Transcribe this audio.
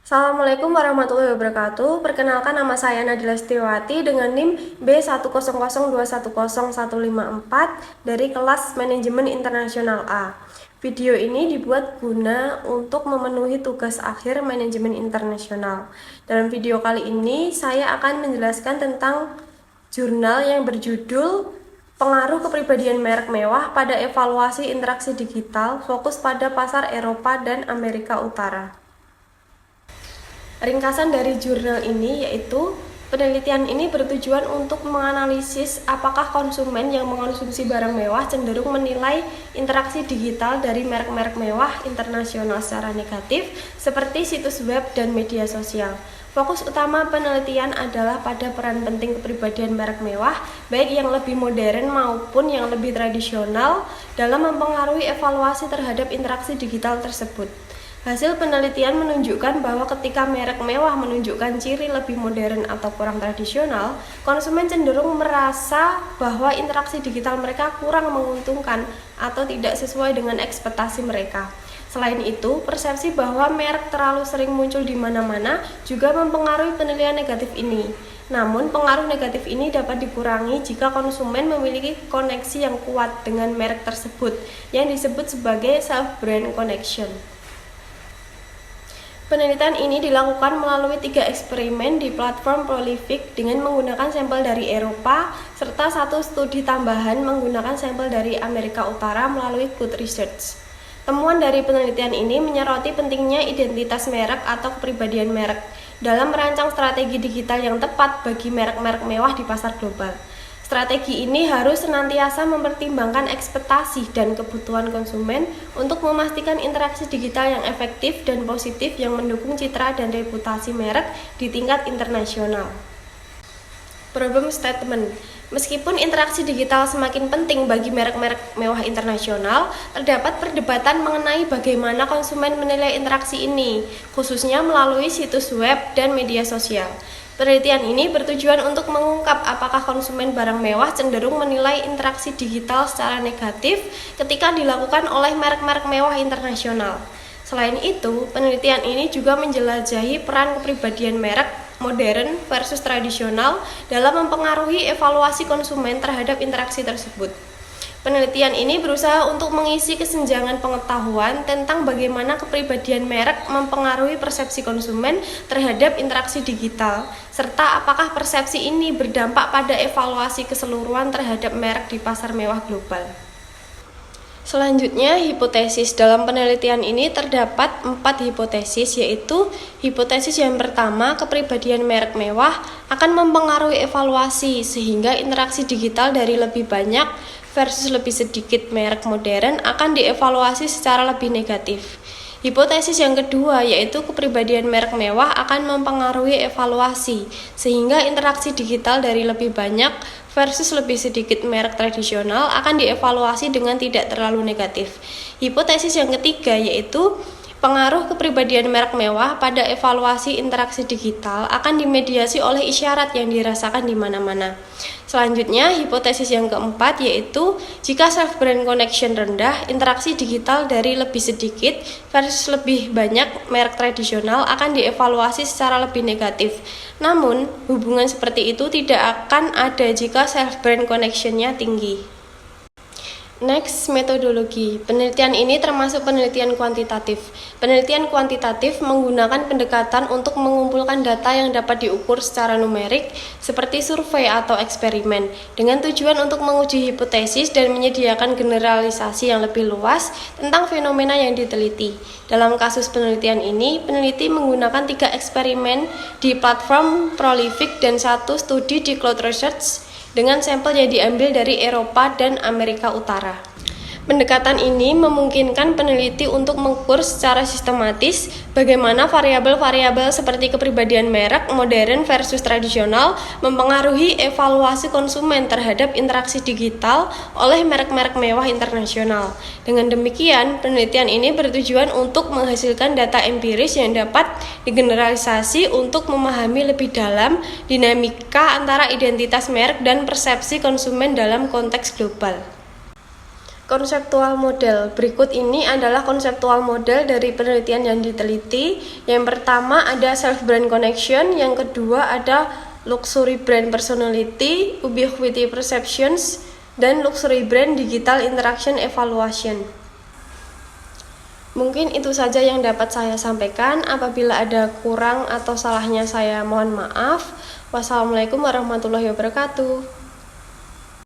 Assalamualaikum warahmatullahi wabarakatuh. Perkenalkan, nama saya Nadila Setiawati dengan NIM B100210154 dari kelas Manajemen Internasional A. Video ini dibuat guna untuk memenuhi tugas akhir Manajemen Internasional. Dalam video kali ini, saya akan menjelaskan tentang jurnal yang berjudul Pengaruh Kepribadian Merek Mewah pada Evaluasi Interaksi Digital, fokus pada pasar Eropa dan Amerika Utara. Ringkasan dari jurnal ini yaitu penelitian ini bertujuan untuk menganalisis apakah konsumen yang mengonsumsi barang mewah cenderung menilai interaksi digital dari merek-merek mewah internasional secara negatif seperti situs web dan media sosial. Fokus utama penelitian adalah pada peran penting kepribadian merek mewah, baik yang lebih modern maupun yang lebih tradisional, dalam mempengaruhi evaluasi terhadap interaksi digital tersebut. Hasil penelitian menunjukkan bahwa ketika merek mewah menunjukkan ciri lebih modern atau kurang tradisional, konsumen cenderung merasa bahwa interaksi digital mereka kurang menguntungkan atau tidak sesuai dengan ekspektasi mereka. Selain itu, persepsi bahwa merek terlalu sering muncul di mana-mana juga mempengaruhi penilaian negatif ini. Namun, pengaruh negatif ini dapat dikurangi jika konsumen memiliki koneksi yang kuat dengan merek tersebut, yang disebut sebagai self-brand connection. Penelitian ini dilakukan melalui 3 eksperimen di platform Prolific dengan menggunakan sampel dari Eropa, serta 1 studi tambahan menggunakan sampel dari Amerika Utara melalui Good Research. Temuan dari penelitian ini menyoroti pentingnya identitas merek atau kepribadian merek dalam merancang strategi digital yang tepat bagi merek-merek mewah di pasar global. Strategi ini harus senantiasa mempertimbangkan ekspektasi dan kebutuhan konsumen untuk memastikan interaksi digital yang efektif dan positif yang mendukung citra dan reputasi merek di tingkat internasional. Problem statement. Meskipun interaksi digital semakin penting bagi merek-merek mewah internasional, terdapat perdebatan mengenai bagaimana konsumen menilai interaksi ini, khususnya melalui situs web dan media sosial. Penelitian ini bertujuan untuk mengungkap apakah konsumen barang mewah cenderung menilai interaksi digital secara negatif ketika dilakukan oleh merek-merek mewah internasional. Selain itu, penelitian ini juga menjelajahi peran kepribadian merek modern versus tradisional dalam mempengaruhi evaluasi konsumen terhadap interaksi tersebut. Penelitian ini berusaha untuk mengisi kesenjangan pengetahuan tentang bagaimana kepribadian merek mempengaruhi persepsi konsumen terhadap interaksi digital, serta apakah persepsi ini berdampak pada evaluasi keseluruhan terhadap merek di pasar mewah global. Selanjutnya, hipotesis. Dalam penelitian ini terdapat 4 hipotesis, yaitu hipotesis yang pertama, kepribadian merek mewah akan mempengaruhi evaluasi sehingga interaksi digital dari lebih banyak versus lebih sedikit merek modern akan dievaluasi secara lebih negatif. Hipotesis yang kedua yaitu kepribadian merek mewah akan mempengaruhi evaluasi sehingga interaksi digital dari lebih banyak versus lebih sedikit merek tradisional akan dievaluasi dengan tidak terlalu negatif. Hipotesis yang ketiga yaitu pengaruh kepribadian merek mewah pada evaluasi interaksi digital akan dimediasi oleh isyarat yang dirasakan di mana-mana. Selanjutnya, hipotesis yang keempat yaitu jika self-brand connection rendah, interaksi digital dari lebih sedikit versus lebih banyak merek tradisional akan dievaluasi secara lebih negatif. Namun, hubungan seperti itu tidak akan ada jika self-brand connection-nya tinggi. Next, metodologi. Penelitian ini termasuk penelitian kuantitatif. Penelitian kuantitatif menggunakan pendekatan untuk mengumpulkan data yang dapat diukur secara numerik, seperti survei atau eksperimen, dengan tujuan untuk menguji hipotesis dan menyediakan generalisasi yang lebih luas tentang fenomena yang diteliti. Dalam kasus penelitian ini, peneliti menggunakan 3 eksperimen di platform Prolific dan 1 studi di Cloud Research, dengan sampel yang diambil dari Eropa dan Amerika Utara. Pendekatan ini memungkinkan peneliti untuk mengukur secara sistematis bagaimana variabel-variabel seperti kepribadian merek modern versus tradisional mempengaruhi evaluasi konsumen terhadap interaksi digital oleh merek-merek mewah internasional. Dengan demikian, penelitian ini bertujuan untuk menghasilkan data empiris yang dapat digeneralisasi untuk memahami lebih dalam dinamika antara identitas merek dan persepsi konsumen dalam konteks global. Konseptual model. Berikut ini adalah konseptual model dari penelitian yang diteliti. Yang pertama ada self-brand connection, yang kedua ada luxury brand personality, ubiquity perceptions, dan luxury brand digital interaction evaluation. Mungkin itu saja yang dapat saya sampaikan. Apabila ada kurang atau salahnya saya mohon maaf. Wassalamualaikum warahmatullahi wabarakatuh.